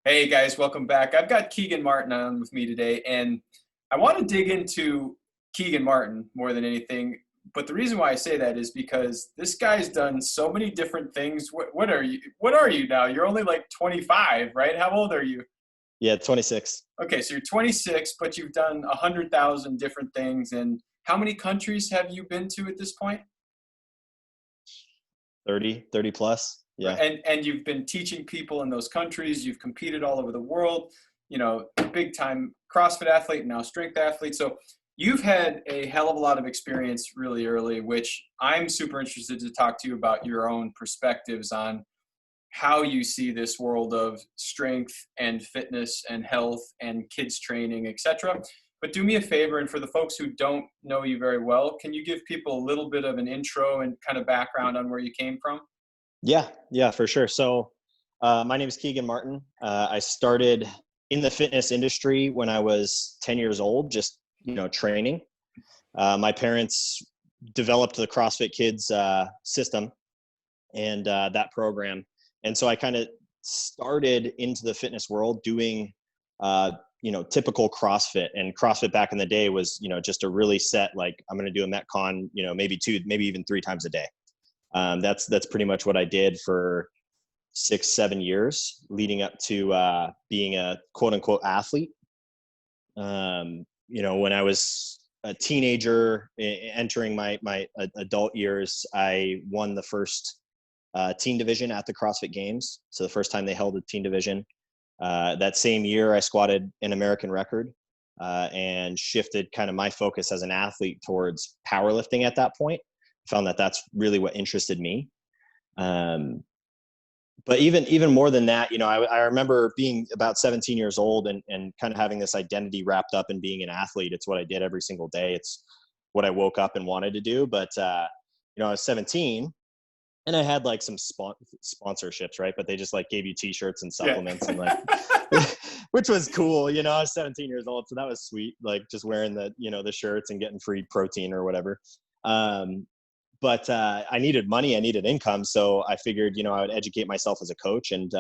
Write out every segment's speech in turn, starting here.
Hey guys, welcome back. I've got Keegan Martin on with me today, and I want to dig into Keegan Martin more than anything. But the reason why I say that is because this guy's done so many different things. What are you? What are you now? You're only like 25, right? How old are you? Yeah, 26. Okay, so you're 26, but you've done 100,000 different things. And how many countries have you been to at this point? 30 plus. Right. Yeah. And you've been teaching people in those countries. You've competed all over the world, big time CrossFit athlete and now strength athlete. So you've had a hell of a lot of experience really early, which I'm super interested to talk to you about your own perspectives on how you see this world of strength and fitness and health and kids training, etc. But do me a favor, and for the folks who don't know you very well, can you give people a little bit of an intro and kind of background on where you came from? Yeah, for sure. So, my name is Keegan Martin. I started in the fitness industry when I was 10 years old, just, training. My parents developed the CrossFit Kids system and that program. And so I kind of started into the fitness world doing, typical CrossFit. And CrossFit back in the day was, just a really set, like, I'm going to do a Metcon, maybe two, maybe even three times a day. That's pretty much what I did for 6-7 years leading up to being a quote unquote athlete. When I was a teenager entering my adult years, I won the first teen division at the CrossFit Games. So the first time they held a teen division. That same year, I squatted an American record and shifted kind of my focus as an athlete towards powerlifting at that point. Found that that's really what interested me. But even more than that, I remember being about 17 years old and kind of having this identity wrapped up in being an athlete. It's what I did every single day. It's what I woke up and wanted to do. But, I was 17 and I had like some sponsorships, right? But they just like gave you t-shirts and Yeah. supplements and like, which was cool. I was 17 years old. So that was sweet. Like just wearing the shirts and getting free protein or whatever. But I needed money, I needed income. So I figured, I would educate myself as a coach, and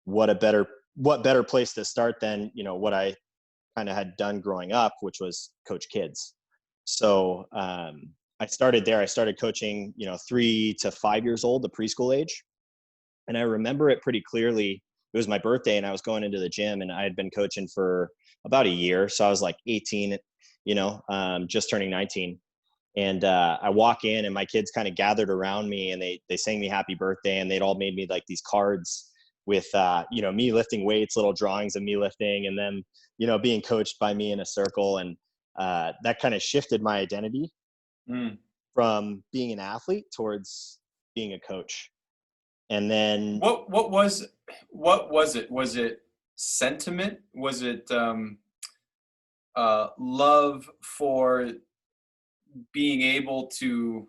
what better place to start than, what I kind of had done growing up, which was coach kids. So I started there. I started coaching, 3 to 5 years old, the preschool age. And I remember it pretty clearly. It was my birthday and I was going into the gym, and I had been coaching for about a year. So I was like 18, just turning 19. And I walk in and my kids kind of gathered around me and they sang me happy birthday, and they'd all made me like these cards with, me lifting weights, little drawings of me lifting, and then, being coached by me in a circle. And that kind of shifted my identity from being an athlete towards being a coach. And then What was it? Was it sentiment? Was it love for being able to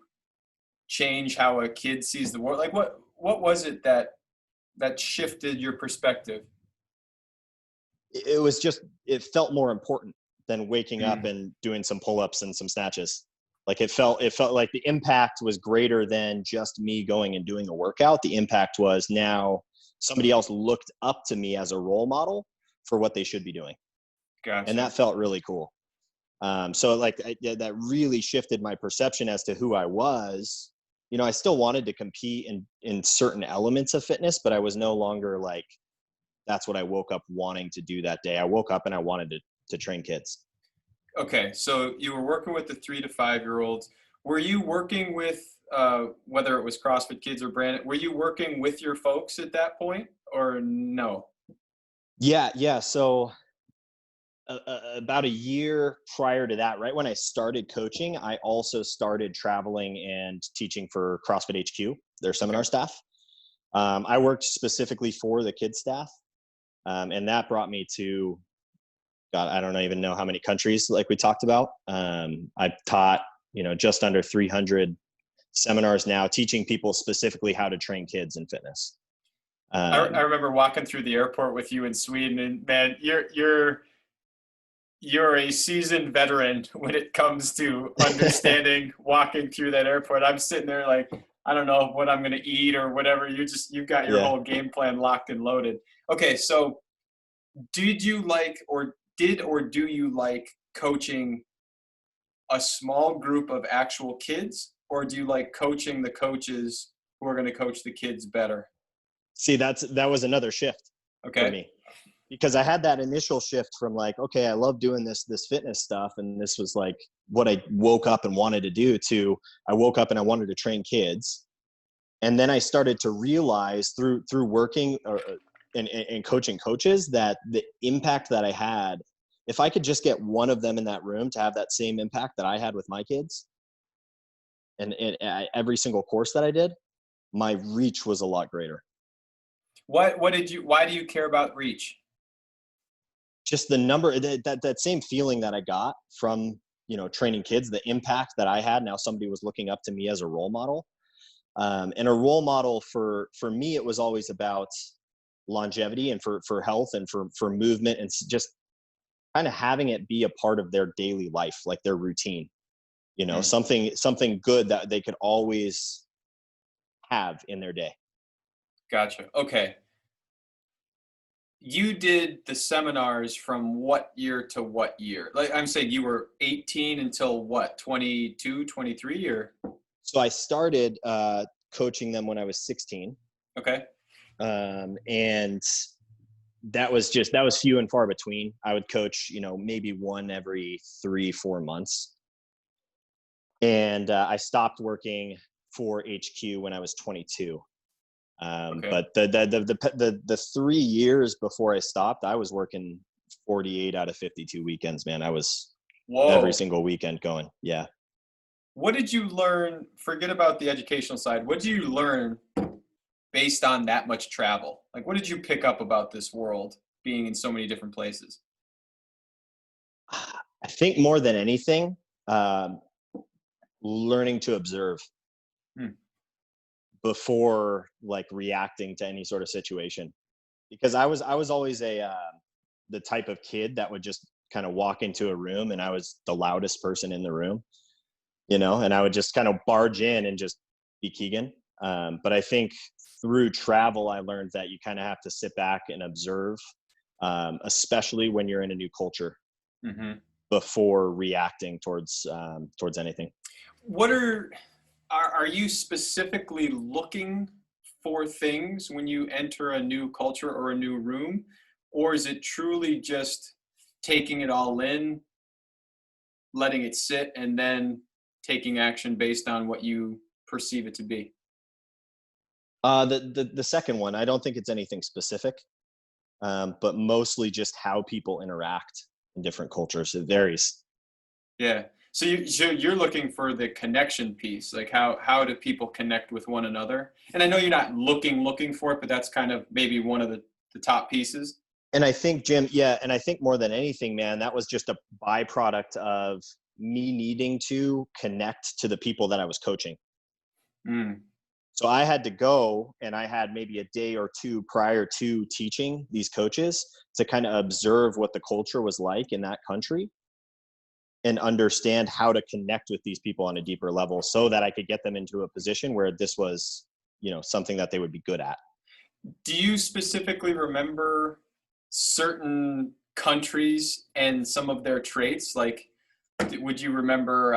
change how a kid sees the world? Like what was it that shifted your perspective? it was just, it felt more important than waking up Mm. and doing some pull-ups and some snatches. Like it felt like the impact was greater than just me going and doing a workout. The impact was now somebody else looked up to me as a role model for what they should be doing. And Gotcha. that felt really cool. So that really shifted my perception as to who I was. I still wanted to compete in certain elements of fitness, but I was no longer like, that's what I woke up wanting to do that day. I woke up and I wanted to train kids. Okay, so you were working with the 3 to 5 year olds. Were you working with whether it was CrossFit Kids or Brandon? Were you working with your folks at that point, or no? Yeah. So about a year prior to that, right when I started coaching, I also started traveling and teaching for CrossFit HQ, their seminar staff. I worked specifically for the kids staff, and that brought me to, God, I don't even know how many countries, like we talked about. I've taught, just under 300 seminars now, teaching people specifically how to train kids in fitness. I remember walking through the airport with you in Sweden, and man, you're a seasoned veteran when it comes to understanding walking through that airport. I'm sitting there like, I don't know what I'm going to eat or whatever. You've got your Yeah. whole game plan locked and loaded. Okay. So did you like, or do you like coaching a small group of actual kids, or do you like coaching the coaches who are going to coach the kids better? See, that was another shift for Okay. me, because I had that initial shift from like, okay, I love doing this fitness stuff, and this was like what I woke up and wanted to do, to I woke up and I wanted to train kids. And then I started to realize through working and coaching coaches that the impact that I had, if I could just get one of them in that room to have that same impact that I had with my kids, and every single course that I did, my reach was a lot greater. Why do you care about reach? Just the number, that same feeling that I got from, training kids, the impact that I had. Now somebody was looking up to me as a role model. And a role model for me, it was always about longevity and for health and for movement, and just kind of having it be a part of their daily life, like their routine, Hmm. something good that they could always have in their day. Gotcha. Okay. You did the seminars from what year to what year? Like I'm saying, you were 18 until what, 22, 23, or? So I started coaching them when I was 16. Okay. And that was few and far between. I would coach, maybe one every 3-4 months. And I stopped working for HQ when I was 22. Okay. But the 3 years before I stopped, I was working 48 out of 52 weekends, man. I was every Whoa. single weekend going. Yeah. What did you learn? Forget about the educational side. What did you learn based on that much travel? Like, what did you pick up about this world being in so many different places? I think more than anything, learning to observe Hmm. before like reacting to any sort of situation, because I was always the type of kid that would just kind of walk into a room and I was the loudest person in the room, and I would just kind of barge in and just be Keegan. But I think through travel, I learned that you kind of have to sit back and observe, especially when you're in a new culture, Mm-hmm. before reacting towards anything. What are you specifically looking for things when you enter a new culture or a new room, or is it truly just taking it all in, letting it sit, and then taking action based on what you perceive it to be? The second one, I don't think it's anything specific, but mostly just how people interact in different cultures. It varies. Yeah. So you're looking for the connection piece, like how do people connect with one another? And I know you're not looking for it, but that's kind of maybe one of the top pieces. And I think, Jim, yeah, and I think more than anything, man, that was just a byproduct of me needing to connect to the people that I was coaching. Mm. So I had to go, and I had maybe a day or two prior to teaching these coaches to kind of observe what the culture was like in that country and understand how to connect with these people on a deeper level, so that I could get them into a position where this was, something that they would be good at. Do you specifically remember certain countries and some of their traits? Like, would you remember?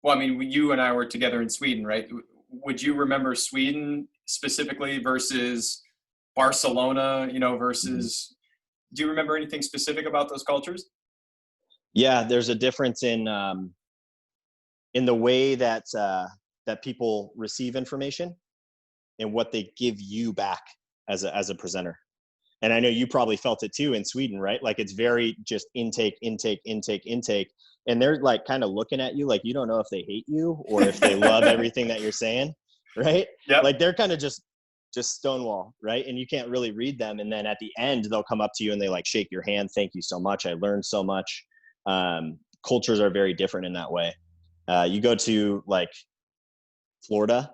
Well, I mean, you and I were together in Sweden, right? Would you remember Sweden specifically versus Barcelona? Mm-hmm. Versus. Do you remember anything specific about those cultures? Yeah, there's a difference in the way that that people receive information and what they give you back as a presenter. And I know you probably felt it too in Sweden, right? Like it's very just intake, intake, intake, intake. And they're like kind of looking at you like you don't know if they hate you or if they love everything that you're saying, right? Yep. Like they're kind of just stonewall, right? And you can't really read them. And then at the end, they'll come up to you and they like shake your hand. Thank you so much. I learned so much. Cultures are very different in that way. You go to like Florida,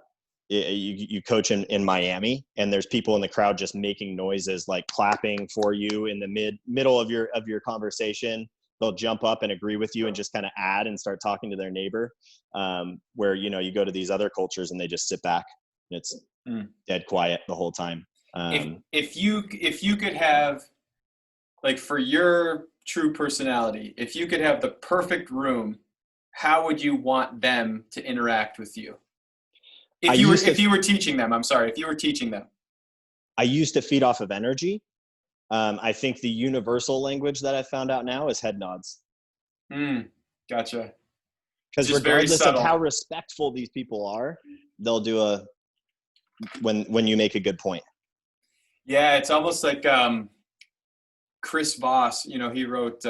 you coach in Miami, and there's people in the crowd just making noises, like clapping for you in the middle of your conversation, they'll jump up and agree with you and just kind of add and start talking to their neighbor. Where, you know, you go to these other cultures and they just sit back and it's dead quiet the whole time. If you could have, like, for your true personality, if you could have the perfect room, how would you want them to interact with you? If you were teaching them, I'm sorry, if you were teaching them. I used to feed off of energy. I think the universal language that I found out now is head nods. Gotcha. Because regardless of how respectful these people are, they'll do when you make a good point. Yeah, it's almost like Chris Voss, you know, he wrote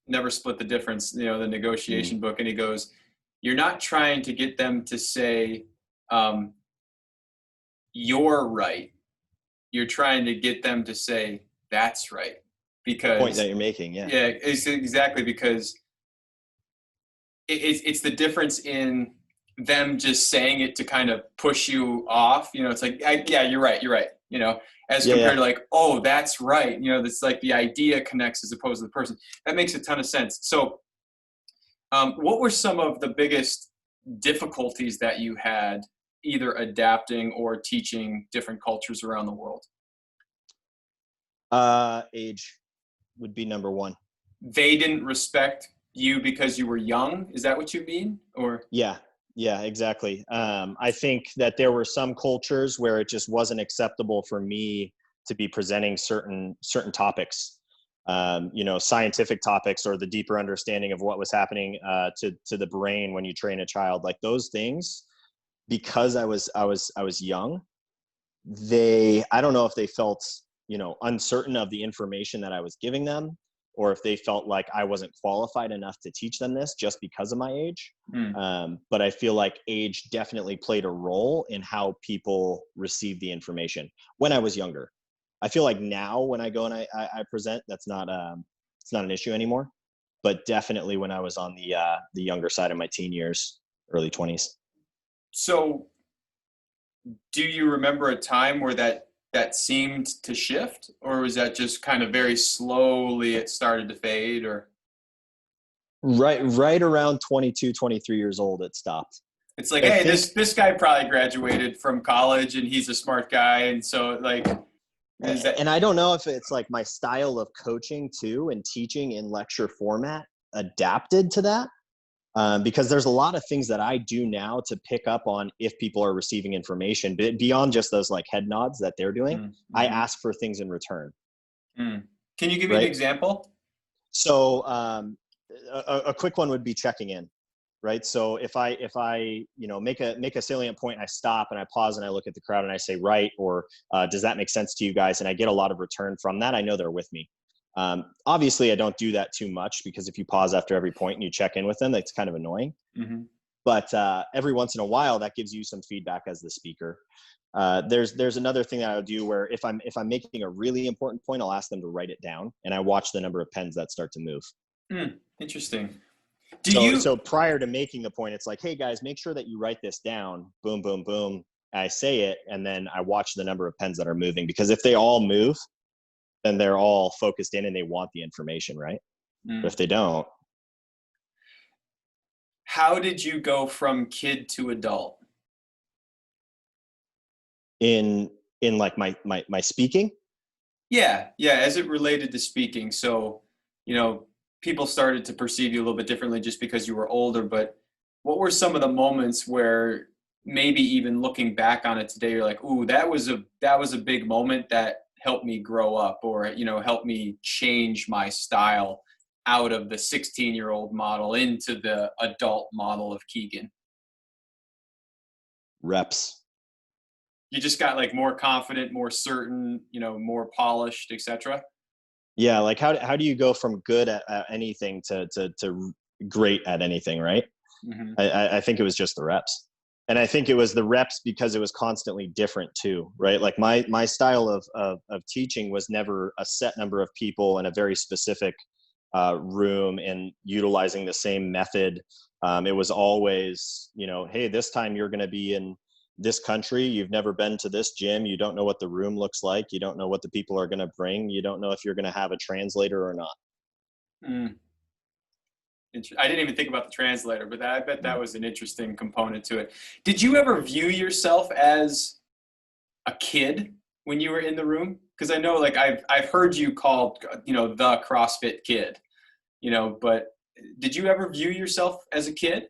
Never Split the Difference, you know, the negotiation book, and he goes, you're not trying to get them to say you're right. You're trying to get them to say that's right. Because the point that you're making, yeah. Yeah, it's exactly, because it's the difference in them just saying it to kind of push you off. You know, it's like, yeah, you're right. You know, as compared to like, oh, that's right. You know, it's like the idea connects as opposed to the person. That makes a ton of sense. So what were some of the biggest difficulties that you had either adapting or teaching different cultures around the world? Age would be number one. They didn't respect you because you were young? Is that what you mean? Or yeah, exactly. I think that there were some cultures where it just wasn't acceptable for me to be presenting certain topics, you know, scientific topics, or the deeper understanding of what was happening to the brain when you train a child, like those things. Because I was young, I don't know if they felt, you know, uncertain of the information that I was giving them, or if they felt like I wasn't qualified enough to teach them this just because of my age. But I feel like age definitely played a role in how people receive the information when I was younger. I feel like now when I go and I present, that's not it's not an issue anymore. But definitely when I was on the younger side of my teen years, early 20s. So do you remember a time where that seemed to shift, or was that just kind of very slowly it started to fade? Or right around 22, 23 years old, it stopped. It's like, hey, this guy probably graduated from college and he's a smart guy, and so like, and I don't know if it's like my style of coaching too and teaching in lecture format adapted to that. Because there's a lot of things that I do now to pick up on if people are receiving information, but beyond just those like head nods that they're doing, I ask for things in return. Can you give me an example? So a quick one would be checking in, right? So if I you know, make a salient point, I stop and I pause and I look at the crowd and I say, right, or does that make sense to you guys? And I get a lot of return from that. I know they're with me. Obviously I don't do that too much, because if you pause after every point and you check in with them, that's kind of annoying. But every once in a while that gives you some feedback as the speaker. There's another thing that I would do where if I'm making a really important point, I'll ask them to write it down, and I watch the number of pens that start to move. Interesting. So prior to making the point, it's like, hey guys, make sure that you write this down. Boom, boom, boom. I say it, and then I watch the number of pens that are moving, because if they all move, then they're all focused in and they want the information, right? But if they don't. How did you go from kid to adult? In like my speaking? Yeah, as it related to speaking. So, you know, people started to perceive you a little bit differently just because you were older, but what were some of the moments where maybe even looking back on it today, you're like, ooh, that was a big moment that helped me grow up, or, you know, help me change my style out of the 16-year-old model into the adult model of Keegan? Reps. You just got like more confident, more certain, you know, more polished, etc. Yeah, like how do you go from good at anything to great at anything, right? I think it was just the reps. And I think it was the reps because it was constantly different too, right? Like my style of teaching was never a set number of people in a very specific room and utilizing the same method. It was always, you know, hey, this time you're going to be in this country. You've never been to this gym. You don't know what the room looks like. You don't know what the people are going to bring. You don't know if you're going to have a translator or not. I didn't even think about the translator, but I bet that was an interesting component to it. Did you ever view yourself as a kid when you were in the room? Because I know, like, I've heard you called, you know, the CrossFit kid, you know, but did you ever view yourself as a kid?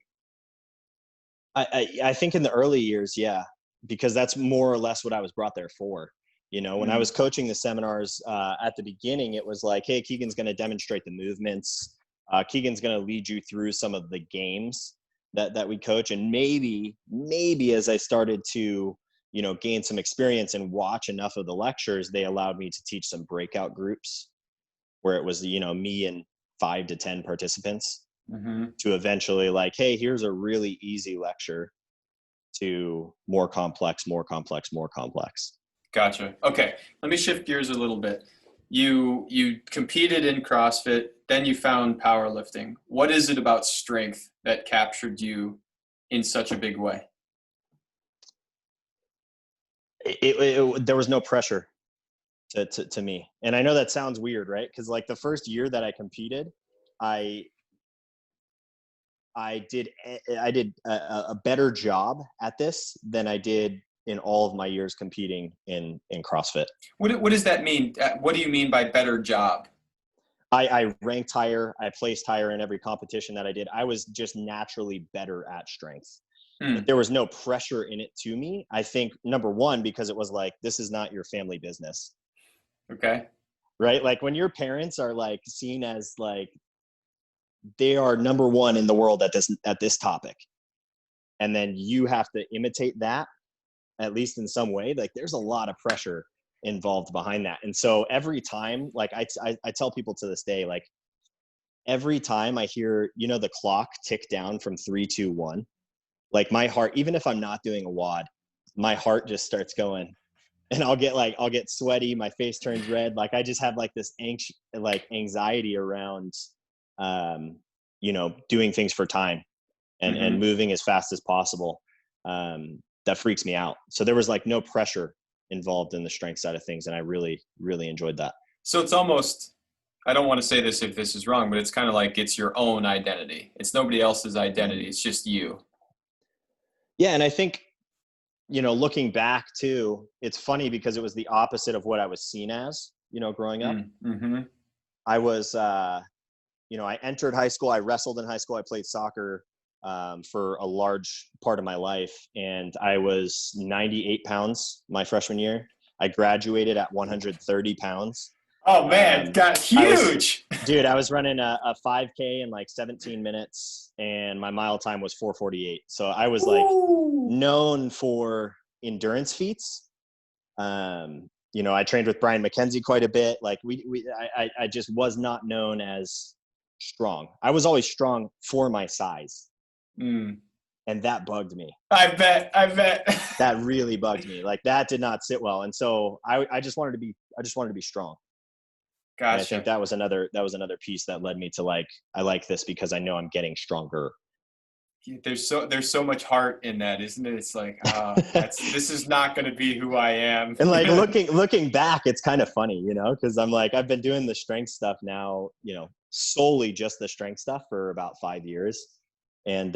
I think in the early years, yeah, because that's more or less what I was brought there for. You know, when I was coaching the seminars at the beginning, it was like, hey, Keegan's going to demonstrate the movements. Keegan's going to lead you through some of the games that we coach. And maybe as I started to, you know, gain some experience and watch enough of the lectures, they allowed me to teach some breakout groups where it was, you know, me and 5 to 10 participants to eventually like, hey, here's a really easy lecture to more complex, more complex, more complex. Gotcha. Okay, let me shift gears a little bit. You competed in CrossFit, then you found powerlifting. What is it about strength that captured you in such a big way? There was no pressure to me. And I know that sounds weird, right? Because like the first year that I competed, I did a better job at this than I did in all of my years competing in CrossFit. What does that mean? What do you mean by better job? I ranked higher. I placed higher in every competition that I did. I was just naturally better at strength. But there was no pressure in it to me. I think number one, because it was like, this is not your family business. Okay. Right? Like when your parents are like seen as like, they are number one in the world at this topic. And then you have to imitate that, at least in some way. Like there's a lot of pressure involved behind that. And so every time, like I tell people to this day, like every time I hear, you know, the clock tick down from 3, 2, 1, like my heart, even if I'm not doing a WOD, my heart just starts going and I'll get sweaty. My face turns red. Like I just have like this anxiety around, you know, doing things for time and moving as fast as possible. That freaks me out. So there was like no pressure involved in the strength side of things. And I really, really enjoyed that. So it's almost, I don't want to say this if this is wrong, but it's kind of like it's your own identity. It's nobody else's identity. It's just you. Yeah. And I think, you know, looking back too, it's funny because it was the opposite of what I was seen as, you know, growing up. I was, you know, I entered high school. I wrestled in high school. I played soccer for a large part of my life. And I was 98 pounds my freshman year. I graduated at 130 pounds. Oh man, got huge. I was running a 5K in like 17 minutes and my mile time was 4:48. So I was like known for endurance feats. You know, I trained with Brian McKenzie quite a bit. Like I just was not known as strong. I was always strong for my size. And that bugged me. I bet. That really bugged me. Like that did not sit well. And so I just wanted to be strong. Gotcha. And I think that was another piece that led me to like, I like this because I know I'm getting stronger. There's so much heart in that, isn't it? It's like, this is not going to be who I am. And like looking back, it's kind of funny, you know, because I'm like, I've been doing the strength stuff now, you know, solely just the strength stuff for about 5 years. And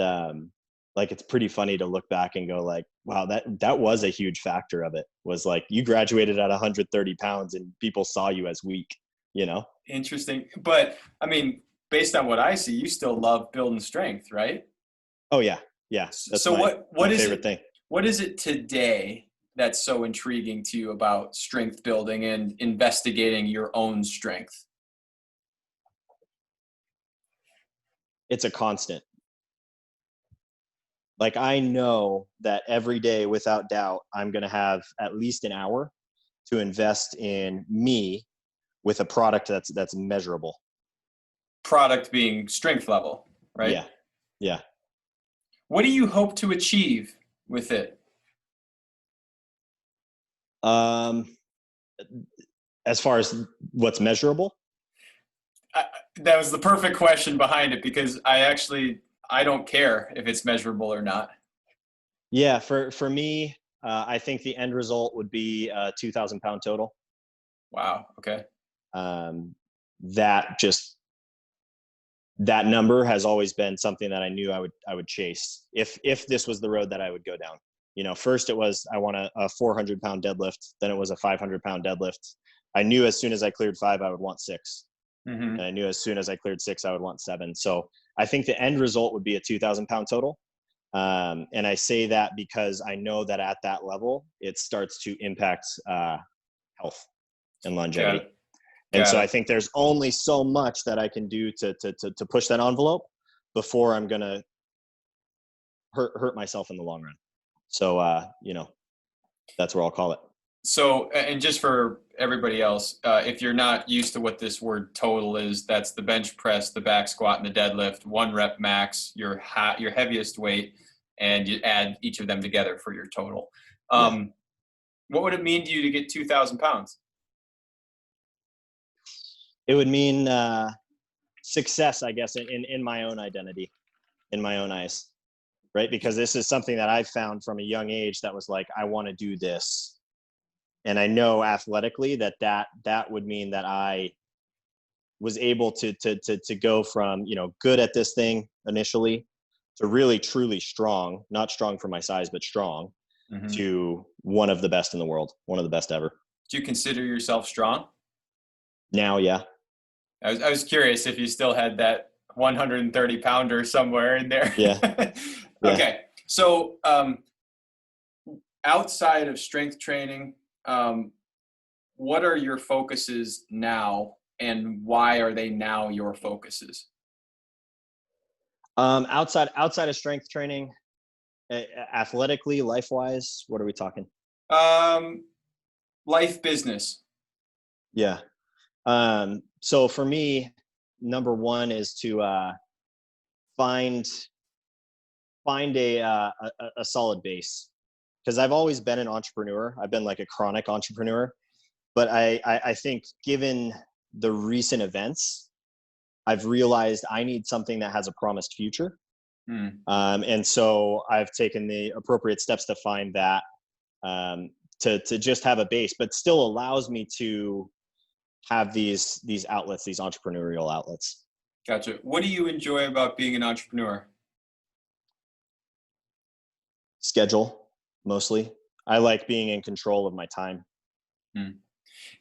like, it's pretty funny to look back and go like, wow, that was a huge factor of it, was like, you graduated at 130 pounds and people saw you as weak, you know? Interesting. But I mean, based on what I see, you still love building strength, right? Oh yeah. Yeah. That's so what is favorite thing. What is it today that's so intriguing to you about strength building and investigating your own strength? It's a constant. Like I know that every day, without doubt, I'm going to have at least an hour to invest in me with a product that's measurable. Product being strength level, right? Yeah. Yeah. What do you hope to achieve with it? As far as what's measurable? That was the perfect question behind it, because I don't care if it's measurable or not. Yeah. For me, I think the end result would be a 2,000 pound total. Wow. Okay. That just that number has always been something that I knew I would chase if this was the road that I would go down. You know, first it was, I want a 400-pound deadlift. Then it was a 500-pound deadlift. I knew as soon as I cleared 5, I would want 6. Mm-hmm. And I knew as soon as I cleared 6, I would want 7. So I think the end result would be a 2,000-pound total. And I say that because I know that at that level, it starts to impact health and longevity. And so I think there's only so much that I can do to push that envelope before I'm going to hurt myself in the long run. So, you know, that's where I'll call it. So, and just for everybody else, if you're not used to what this word total is, that's the bench press, the back squat, and the deadlift, 1 rep max, your heaviest weight, and you add each of them together for your total. What would it mean to you to get 2,000 pounds? It would mean success, I guess, in my own identity, in my own eyes, right? Because this is something that I've found from a young age that was like, I want to do this. And I know athletically that would mean that I was able to go from, you know, good at this thing initially to really truly strong, not strong for my size, but strong, to one of the best in the world, one of the best ever. Do you consider yourself strong? Now, yeah. I was curious if you still had that 130 pounder somewhere in there. Yeah. Okay. So outside of strength training, what are your focuses now, and why are they now your focuses? Outside of strength training, athletically, life-wise, what are we talking? Life, business. Yeah. So for me, number one is to find a solid base, because I've always been an entrepreneur. I've been like a chronic entrepreneur, but I think given the recent events, I've realized I need something that has a promised future. And so I've taken the appropriate steps to find that, to just have a base, but still allows me to have these outlets, these entrepreneurial outlets. Gotcha. What do you enjoy about being an entrepreneur? Schedule, mostly. I like being in control of my time.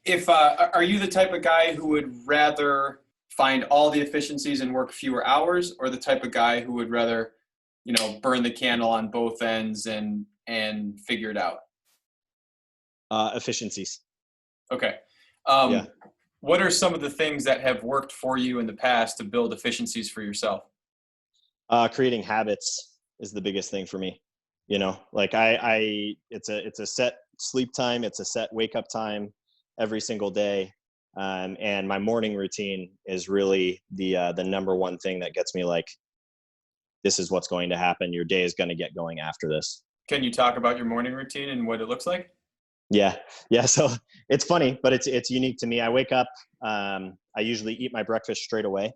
If are you the type of guy who would rather find all the efficiencies and work fewer hours, or the type of guy who would rather, you know, burn the candle on both ends and figure it out? Efficiencies. Okay. What are some of the things that have worked for you in the past to build efficiencies for yourself? Creating habits is the biggest thing for me. You know, like it's a set sleep time, it's a set wake up time every single day. And my morning routine is really the number one thing that gets me like, this is what's going to happen. Your day is going to get going after this. Can you talk about your morning routine and what it looks like? Yeah. So it's funny, but it's unique to me. I wake up. I usually eat my breakfast straight away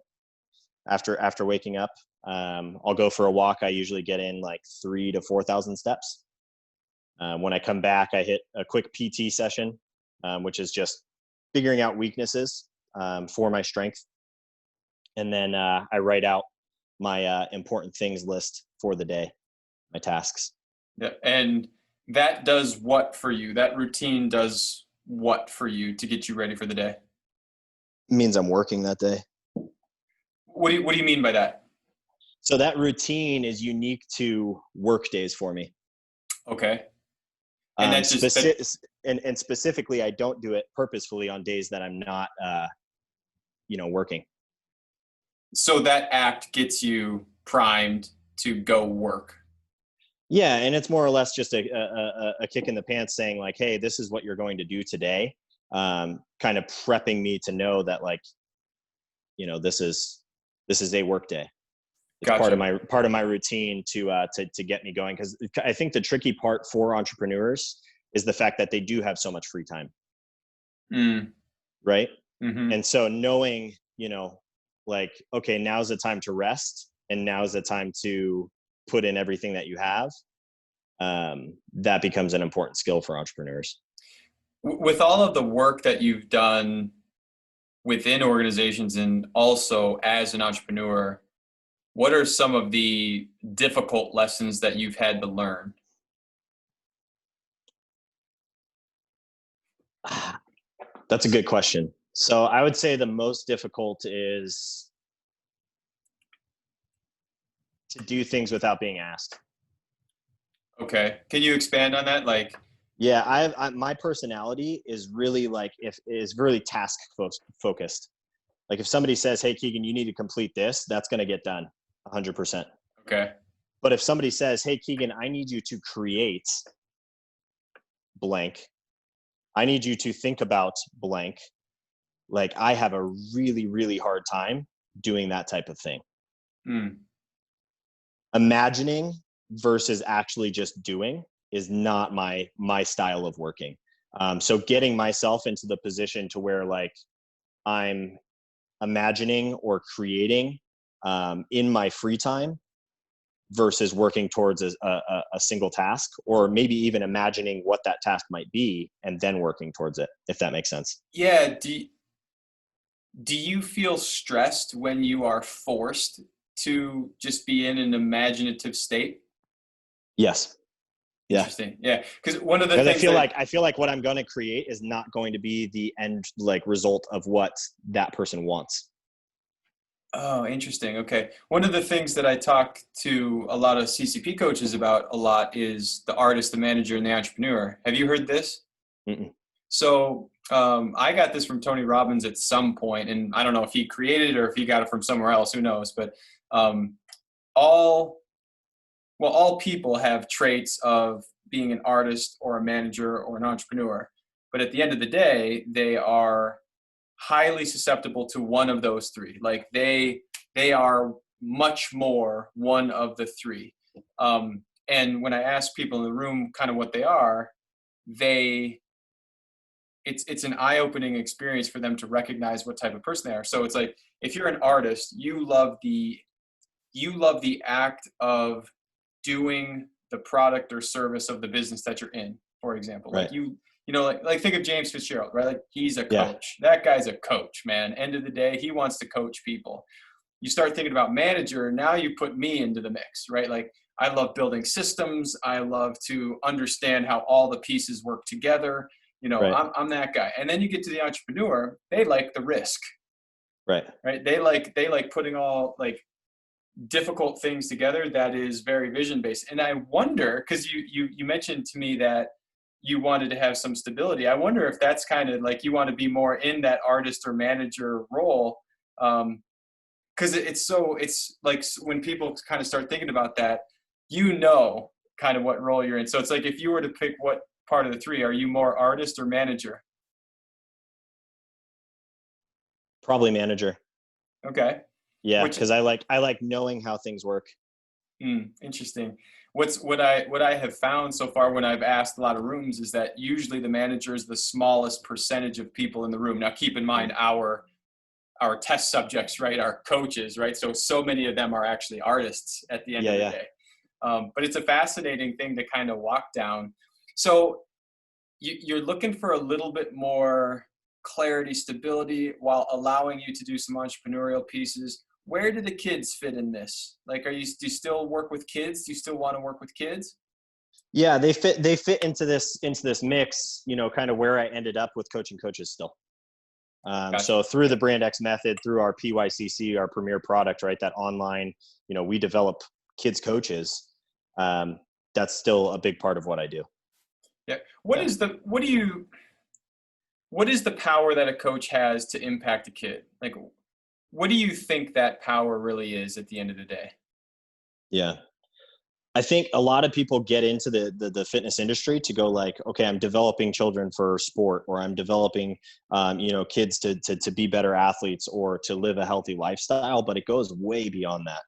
after waking up. I'll go for a walk. I usually get in like 3,000 to 4,000 steps. When I come back, I hit a quick PT session, which is just figuring out weaknesses for my strength. And then I write out my important things list for the day, my tasks. Yeah. And that does what for you? That routine does what for you to get you ready for the day? It means I'm working that day. What do you mean by that? So that routine is unique to work days for me. Okay. And that's just and specifically, I don't do it purposefully on days that I'm not, working. So that act gets you primed to go work. Yeah, and it's more or less just a kick in the pants saying like, hey, this is what you're going to do today. Kind of prepping me to know that, like, you know, this is a work day. It's Gotcha. part of my routine to get me going, because I think the tricky part for entrepreneurs is the fact that they do have so much free time. Right? Mm-hmm. And so knowing, you know, like, okay, now's the time to rest, and now's the time to put in everything that you have, that becomes an important skill for entrepreneurs. With all of the work that you've done within organizations and also as an entrepreneur, what are some of the difficult lessons that you've had to learn? That's a good question. So I would say the most difficult is to do things without being asked. Okay. Can you expand on that? Like, Yeah, my personality is really like is really task focused. Like if somebody says, "Hey, Keegan, you need to complete this," that's going to get done 100%. okay. But if somebody says, "Hey, Keegan, I need you to create blank. I need you to think about blank," like I have a really, really hard time doing that type of thing. Hmm. Imagining versus actually just doing is not my style of working. So getting myself into the position to where like I'm imagining or creating in my free time versus working towards a single task, or maybe even imagining what that task might be and then working towards it, if that makes sense. Yeah. Do you feel stressed when you are forced to just be in an imaginative state? Yes. Yeah. Interesting. Yeah. Because one of the Because things I feel like what I'm going to create is not going to be the end like result of what that person wants. oh, interesting. Okay. One of the things that I talk to a lot of CCP coaches about a lot is the artist, the manager, and the entrepreneur. Have you heard this? Mm-mm. So I got this from Tony Robbins at some point, and I don't know if he created it or if he got it from somewhere else. Who knows? But um, all all people have traits of being an artist or a manager or an entrepreneur. But at the end of the day, they are highly susceptible to one of those three. Like they are much more one of the three. And when I ask people in the room kind of what they are, they it's an eye-opening experience for them to recognize what type of person they are. So it's like if you're an artist, you love the act of doing the product or service of the business that you're in, for example. Right. Like you know, like think of James Fitzgerald, right? Like he's a Yeah. coach. That guy's a coach, man. End of the day, he wants to coach people. You start thinking about manager, now you put me into the mix, right? Like I love building systems. I love to understand how all the pieces work together. You know, Right. I'm that guy. And then you get to the entrepreneur, they like the risk, Right. right? They like putting all like difficult things together that is very vision based. And I wonder, because you mentioned to me that you wanted to have some stability. I wonder if that's kind of like you want to be more in that artist or manager role. Because it's like when people kind of start thinking about that, you know, kind of what role you're in. So it's like if you were to pick what part of the three, are you more artist or manager? Probably manager. Okay. Yeah, Which because I like knowing how things work. Interesting. What I have found so far when I've asked a lot of rooms is that usually the manager is the smallest percentage of people in the room. Now keep in mind our test subjects, right? Our coaches, right? So many of them are actually artists at the end Yeah, of the yeah. day. But it's a fascinating thing to kind of walk down. So you're looking for a little bit more clarity, stability, while allowing you to do some entrepreneurial pieces. Where do the kids fit in this? Like, do you still work with kids? Do you still want to work with kids? Yeah, they fit into this mix, you know, kind of where I ended up with coaching coaches still. Gotcha. So through the Brand X method, through our PYCC, our premier product, right, that online, you know, we develop kids coaches. That's still a big part of what I do. Yeah. Yeah. What is the power that a coach has to impact a kid? Like, what do you think that power really is at the end of the day? Yeah. I think a lot of people get into the fitness industry to go like, okay, I'm developing children for sport, or I'm developing, you know, kids to be better athletes or to live a healthy lifestyle. But it goes way beyond that,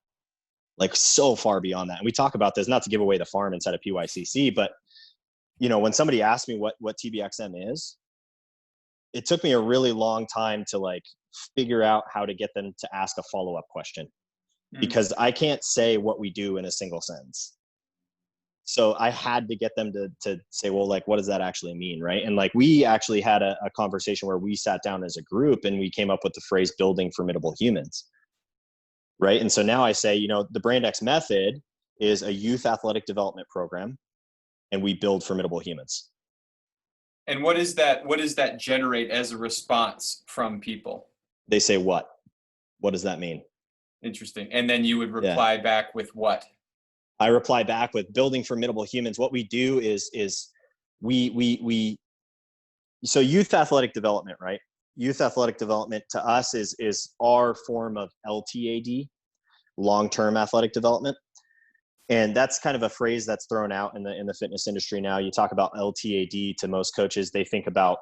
like so far beyond that. And we talk about this, not to give away the farm inside of PYCC, but you know, when somebody asked me what TBXM is, it took me a really long time to like figure out how to get them to ask a follow-up question, Mm, because I can't say what we do in a single sentence. So I had to get them to say, well, like, what does that actually mean? Right. And like, we actually had a conversation where we sat down as a group and we came up with the phrase building formidable humans. Right. And so now I say, you know, the Brand X method is a youth athletic development program, and we build formidable humans. And what is that? What does that generate as a response from people? They say, what does that mean? Interesting. And then you would Yeah. reply back with what? I reply back with building formidable humans. What we do is we so youth athletic development, right? Youth athletic development to us is our form of LTAD, long-term athletic development. And that's kind of a phrase that's thrown out in the fitness industry now. You talk about LTAD, to most coaches, they think about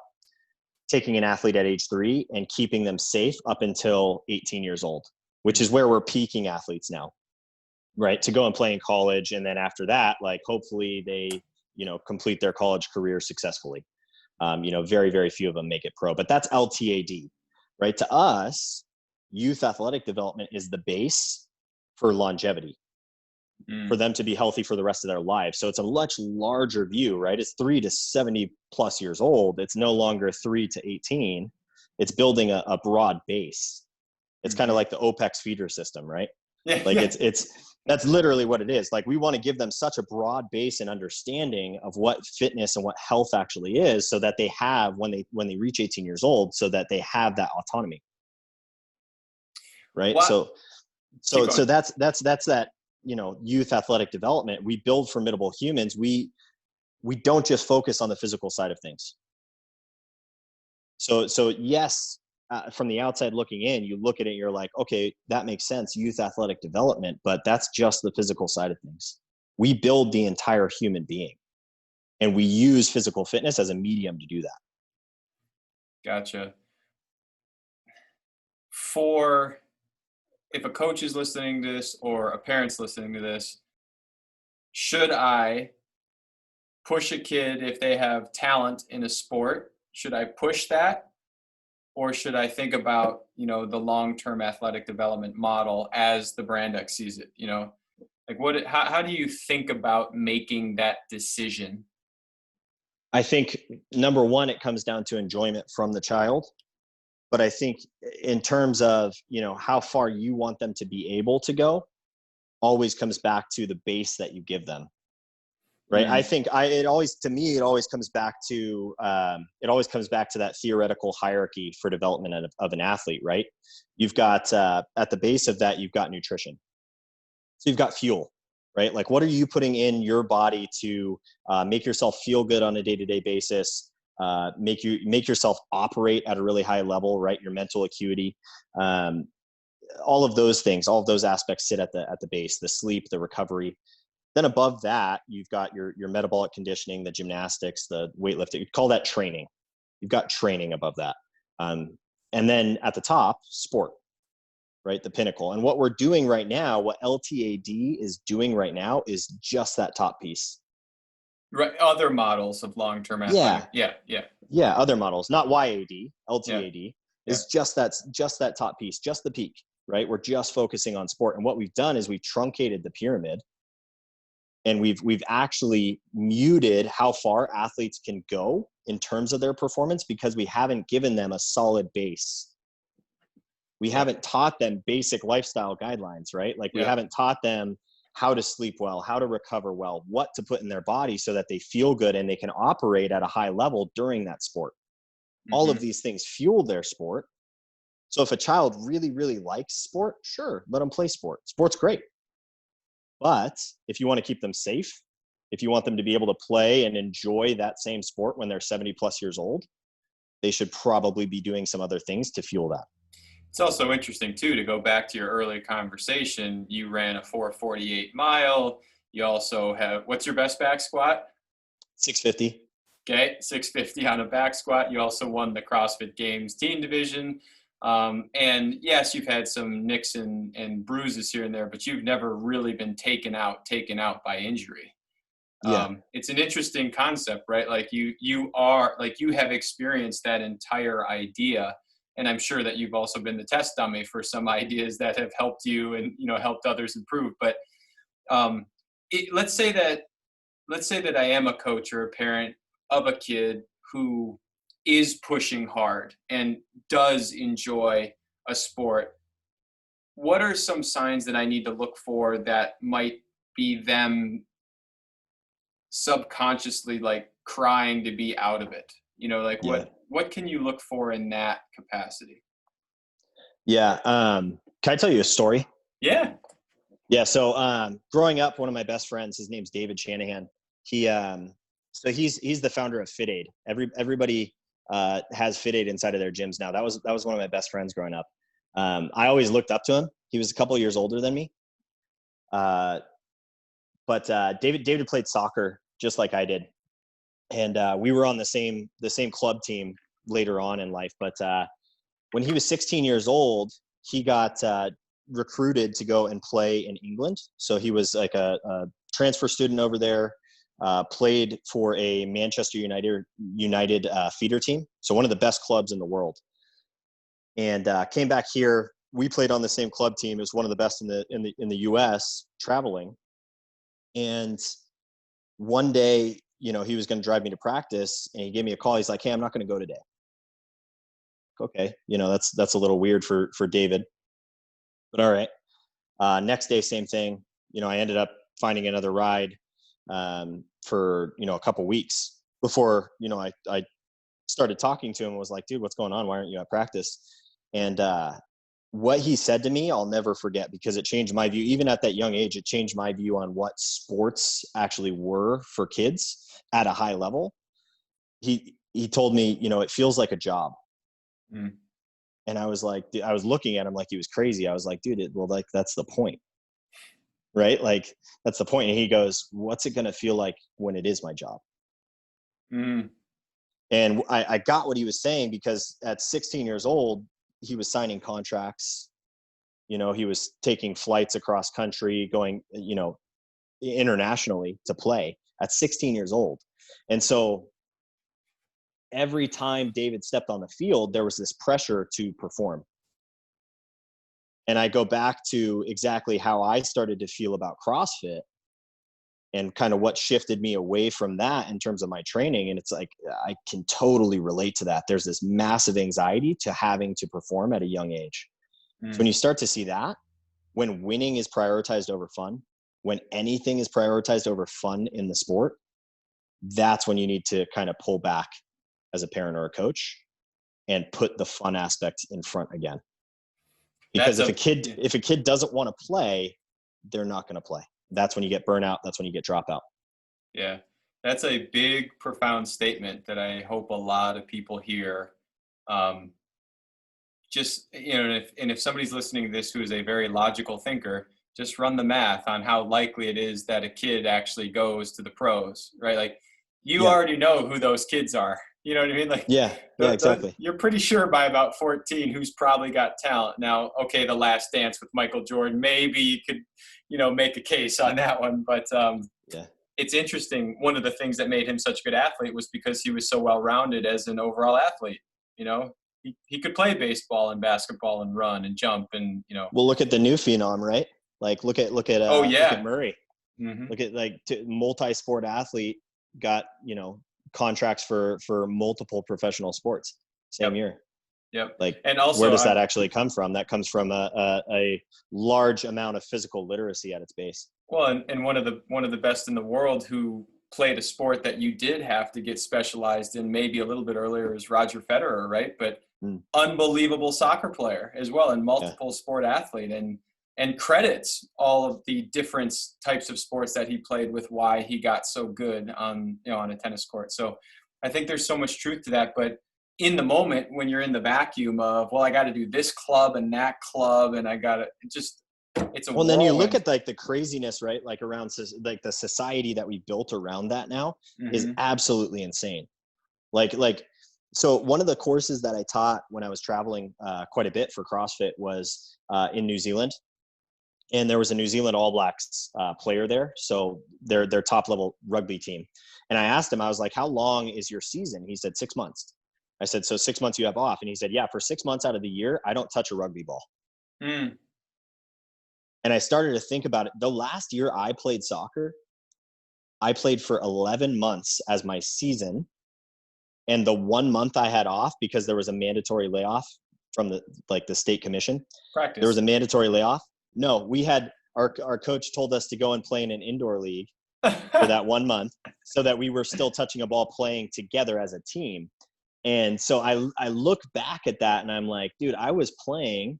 taking an athlete at age 3 and keeping them safe up until 18 years old, which is where we're peaking athletes now, right? To go and play in college. And then after that, like, hopefully they, you know, complete their college career successfully. You know, very, very few of them make it pro, but that's LTAD, right? To us, youth athletic development is the base for longevity, for them to be healthy for the rest of their lives. So it's a much larger view, right? It's 3 to 70 plus years old. It's no longer 3 to 18. It's building a broad base. It's kind of like the OPEX feeder system, right? Yeah. Like that's literally what it is. Like, we want to give them such a broad base and understanding of what fitness and what health actually is, so that they have, when they reach 18 years old, so that they have that autonomy. Right. What? So that's that, you know, youth athletic development. We build formidable humans. We don't just focus on the physical side of things. So yes, from the outside looking in, you look at it, you're like, okay, that makes sense, youth athletic development, but that's just the physical side of things. We build the entire human being, and we use physical fitness as a medium to do that. Gotcha. If a coach is listening to this or a parent's listening to this, should I push a kid if they have talent in a sport? Should I push that? Or should I think about, you know, the long-term athletic development model as the Brand X sees it? You know, like how do you think about making that decision? I think, number one, it comes down to enjoyment from the child. But I think in terms of, you know, how far you want them to be able to go, always comes back to the base that you give them. Right. I think it always comes back to that theoretical hierarchy for development of an athlete. Right. You've got at the base of that, you've got nutrition. So you've got fuel, right? Like, what are you putting in your body to make yourself feel good on a day-to-day basis, make yourself operate at a really high level, right? Your mental acuity, all of those things, all of those aspects sit at the base, the sleep, the recovery. Then above that, you've got your metabolic conditioning, the gymnastics, the weightlifting. You'd call that training. You've got training above that. And then at the top, sport, right? The pinnacle. And what we're doing right now, what LTAD is doing right now, is just that top piece. Right. Other models of long-term athletic. Yeah. Other models, not YAD, LTAD is just that top piece, just the peak, right? We're just focusing on sport. And what we've done is we've truncated the pyramid, and we've actually muted how far athletes can go in terms of their performance, because we haven't given them a solid base. We haven't taught them basic lifestyle guidelines, right? Like, we haven't taught them how to sleep well, how to recover well, what to put in their body so that they feel good and they can operate at a high level during that sport. All of these things fuel their sport. So if a child really, really likes sport, sure, let them play sport. Sport's great. But if you want to keep them safe, if you want them to be able to play and enjoy that same sport when they're 70 plus years old, they should probably be doing some other things to fuel that. It's also interesting too, to go back to your earlier conversation. You ran a 4:48 mile. You also have, what's your best back squat? 650. Okay. 650 on a back squat. You also won the CrossFit Games team division. And yes, you've had some nicks and bruises here and there, but you've never really been taken out by injury. It's an interesting concept, right? Like you have experienced that entire idea. And I'm sure that you've also been the test dummy for some ideas that have helped you and, you know, helped others improve. But let's say let's say that I am a coach or a parent of a kid who is pushing hard and does enjoy a sport. What are some signs that I need to look for that might be them subconsciously like crying to be out of it? You know, like Yeah. what can you look for in that capacity? Yeah. Can I tell you a story? Yeah. Yeah. So growing up, one of my best friends, his name's David Shanahan. He so he's the founder of Fit Aid. Everybody has Fit Aid inside of their gyms now. That was one of my best friends growing up. I always looked up to him. He was a couple years older than me. But David played soccer just like I did, and we were on the same club team later on in life. But when he was 16 years old, he got recruited to go and play in England. So he was like a transfer student over there. Played for a Manchester United feeder team, so one of the best clubs in the world. And came back here. We played on the same club team. It was one of the best in the U.S. traveling. And one day, you know, he was going to drive me to practice, and he gave me a call. He's like, "Hey, I'm not going to go today." Okay, you know, that's a little weird for David, but all right. Next day, same thing. You know, I ended up finding another ride for, you know, a couple weeks before, you know, I started talking to him and was like, "Dude, what's going on? Why aren't you at practice?" And what he said to me, I'll never forget, because it changed my view. Even at that young age, it changed my view on what sports actually were for kids at a high level. He told me, you know, it feels like a job. Mm. And I was like, I was looking at him like he was crazy. I was like, dude, well, like, that's the point, right? Like, that's the point. And he goes, "What's it going to feel like when it is my job?" Mm. And I got what he was saying, because at 16 years old, he was signing contracts. You know, he was taking flights across country, going, you know, internationally to play at 16 years old. And so every time David stepped on the field, there was this pressure to perform. And I go back to exactly how I started to feel about CrossFit and kind of what shifted me away from that in terms of my training. And it's like, I can totally relate to that. There's this massive anxiety to having to perform at a young age. So when Mm. you start to see that, when winning is prioritized over fun, when anything is prioritized over fun in the sport, that's when you need to kind of pull back as a parent or a coach and put the fun aspect in front again. Because That's if a a kid doesn't want to play, they're not going to play. That's when you get burnout. That's when you get dropout. Yeah, that's a big, profound statement that I hope a lot of people hear. Um, just, you know, and if somebody's listening to this who is a very logical thinker, just run the math on how likely it is that a kid actually goes to the pros, right? Like, you Yeah. already know who those kids are. You know what I mean? Like, Yeah. Yeah, exactly. you're pretty sure by about 14 who's probably got talent. Now, okay, The Last Dance with Michael Jordan, maybe you could, you know, make a case on that one, but Yeah. it's interesting. One of the things that made him such a good athlete was because he was so well-rounded as an overall athlete. You know, he could play baseball and basketball and run and jump and, you know. Well, look at the new phenom, right? Like, look at Oh look at yeah. Murray. Hmm. Look at, like, multi-sport athlete, got, you know, contracts for multiple professional sports same Yep. year. Yep. Like, And where also, does that actually come from? That comes from a large amount of physical literacy at its base. well, and one of the best in the world who played a sport that you did have to get specialized in maybe a little bit earlier is Roger Federer, right? But Mm, unbelievable soccer player as well, and yeah. multiple sport athlete, and credits all of the different types of sports that he played with why he got so good on, you know, on a tennis court. So I think there's so much truth to that. But in the moment when you're in the vacuum of, well, I got to do this club and that club, and I got to just, it's a Well, and then you look whirlwind. at, like, the craziness, right? Like, around like the society that we built around that now is Hmm. absolutely insane. Like, so one of the courses that I taught when I was traveling quite a bit for CrossFit was in New Zealand. And there was a New Zealand All Blacks player there. So their top level rugby team. And I asked him, I was like, "How long is your season?" He said, "6 months." I said, "So 6 months you have off?" And he said, "Yeah, for 6 months out of the year, I don't touch a rugby ball." Mm. And I started to think about it. The last year I played soccer, I played for 11 months as my season. And the 1 month I had off, because there was a mandatory layoff from the state commission, Practice. there was a mandatory layoff. No, we had our coach told us to go and play in an indoor league for that 1 month so that we were still touching a ball, playing together as a team. And so I look back at that and I'm like, dude, I was playing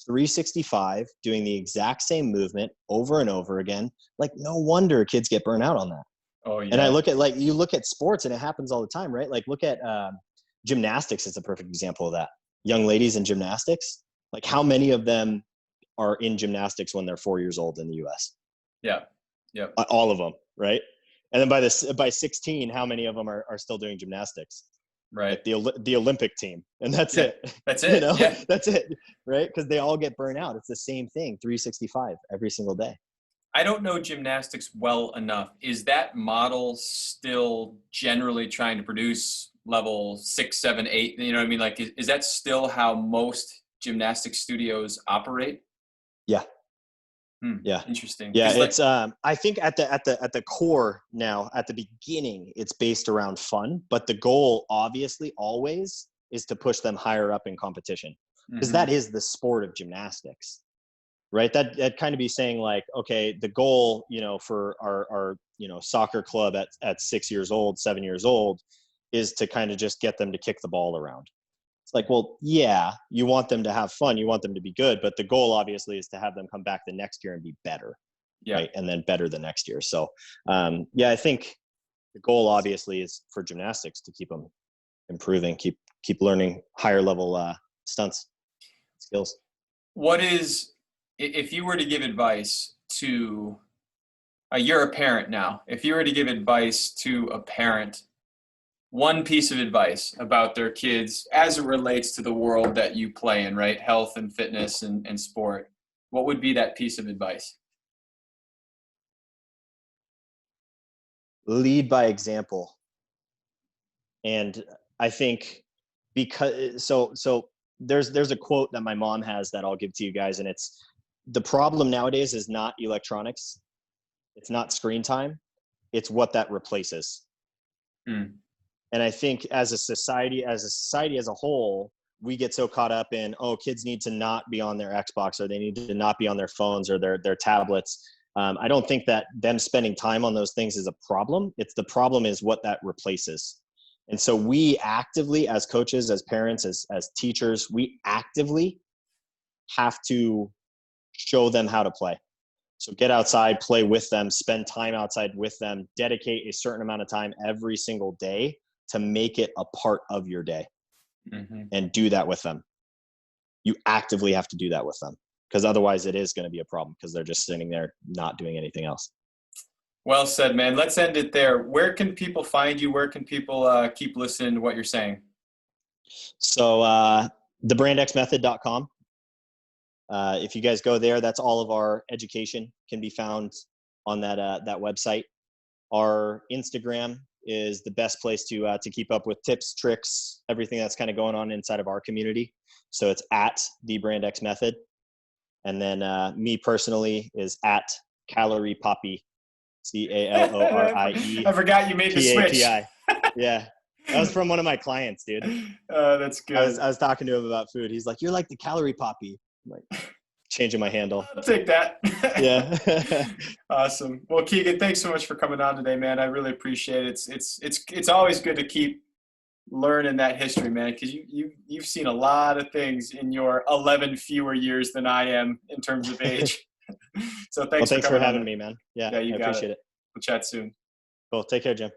365, doing the exact same movement over and over again. Like, no wonder kids get burnt out on that. Oh, yeah. And I look at, like, you look at sports and it happens all the time, right? Like, look at gymnastics is a perfect example of that. Young ladies in gymnastics, like, how many of them are in gymnastics when they're 4 years old in the US? Yeah. Yeah. All of them, right? And then by 16, how many of them are still doing gymnastics? Right. Like the Olympic team. And that's it. That's it. That's it. Right. Because they all get burnt out. It's the same thing, 365 every single day. I don't know gymnastics well enough. Is that model still generally trying to produce level 6, 7, 8? You know what I mean? Like, is that still how most gymnastics studios operate? Yeah. Yeah. Interesting. Yeah. It's, I think at the core now, at the beginning, it's based around fun, but the goal obviously always is to push them higher up in competition, because that is the sport of gymnastics. Right. That kind of be saying, like, okay, the goal, for our soccer club at 6 years old, 7 years old, is to kind of just get them to kick the ball around. It's like, well, yeah, you want them to have fun, you want them to be good, but the goal obviously is to have them come back the next year and be better. Yeah. Right. And then better the next year. So I think the goal obviously is for gymnastics to keep them improving, keep learning higher level stunts, skills. What is, if you were to give advice to, you're a parent now, if you were to give advice to a parent, one piece of advice about their kids as it relates to the world that you play in, right? Health and fitness and sport, what would be that piece of advice? Lead by example. And I think because, so there's a quote that my mom has that I'll give to you guys. And it's, the problem nowadays is not electronics. It's not screen time. It's what that replaces. And I think as a society as a whole, we get so caught up in, kids need to not be on their Xbox, or they need to not be on their phones or their tablets. I don't think that them spending time on those things is a problem. The problem is what that replaces. And so we actively, as coaches, as parents, as teachers, we actively have to show them how to play. So get outside, play with them, spend time outside with them, dedicate a certain amount of time every single day to make it a part of your day, and do that with them. You actively have to do that with them, because otherwise it is going to be a problem, because they're just sitting there not doing anything else. Well said, man. Let's end it there. Where can people find you? Where can people keep listening to what you're saying? So thebrandxmethod.com. If you guys go there, that's all of our education can be found on that website. Our Instagram is the best place to keep up with tips, tricks, everything that's kind of going on inside of our community. So it's at thebrandxmethod. And then me personally is at Calorie Poppy, CALORIE. I forgot you made the switch. Yeah. That was from one of my clients, dude. That's good. I was talking to him about food. He's like, "You're like the Calorie Poppy." I'm like, changing my handle. I'll take that. Yeah. Awesome. Well, Keegan, thanks so much for coming on today, man. I really appreciate it. It's always good to keep learning that history, man, because you've seen a lot of things in your 11 fewer years than I am in terms of age. So thanks for having me, man. Yeah, you I got appreciate it. We'll chat soon. Cool. Take care, Jim.